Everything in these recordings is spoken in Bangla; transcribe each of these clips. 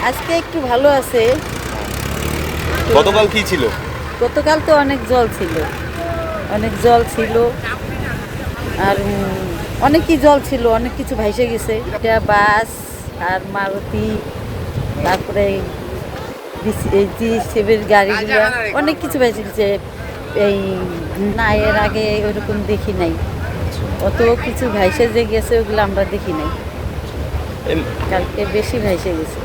আজকে একটু ভালো আছে। গতকাল কি ছিল? গতকাল তো অনেক জল ছিল, অনেক জল ছিল। আর অনেকই জল ছিল, অনেক কিছু ভাইসে গেছে। এটা বাস আর মারুতি, তারপরে এই জিসিবির গাড়িগুলো অনেক কিছু ভাইসে গেছে। এই না, এর আগে ওইরকম দেখি নাই। অত কিছু ভাইসে যে গেছে ওগুলো আমরা দেখি নাই। কালকে বেশি ভাইসে গেছে।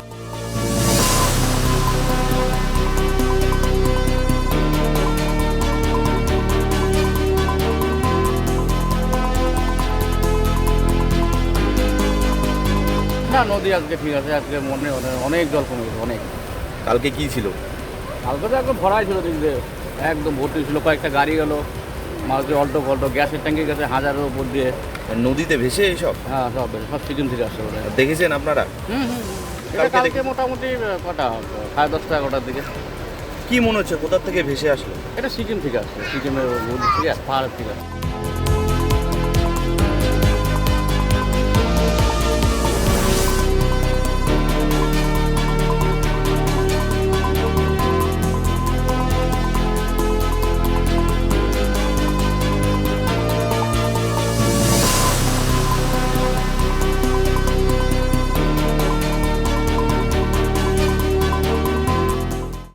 না, নদী আজকে ঠিক আছে। আজকে মনে অনেক জল কমে গেছে, অনেক। কালকে কি ছিল? কালকে তো একদম ভরাই ছিল, দিক দিয়ে একদম ভর্তি ছিল। কয়েকটা গাড়ি গেল, মাঝে অল্টো ফল্টো, গ্যাসের ট্যাঙ্কি গেছে হাজারের উপর দিয়ে। নদীতে ভেসে এইসব? হ্যাঁ, সব সিজন থেকে আসছে ওটা। দেখেছেন আপনারা? কালকে মোটামুটি কটা 10:30 11টার দিকে। কি মনে হচ্ছে কোথা থেকে ভেসে আসলো? এটা সিজন থেকে আসছে, সিজনের থেকে পাহাড়ের থেকে আসছে।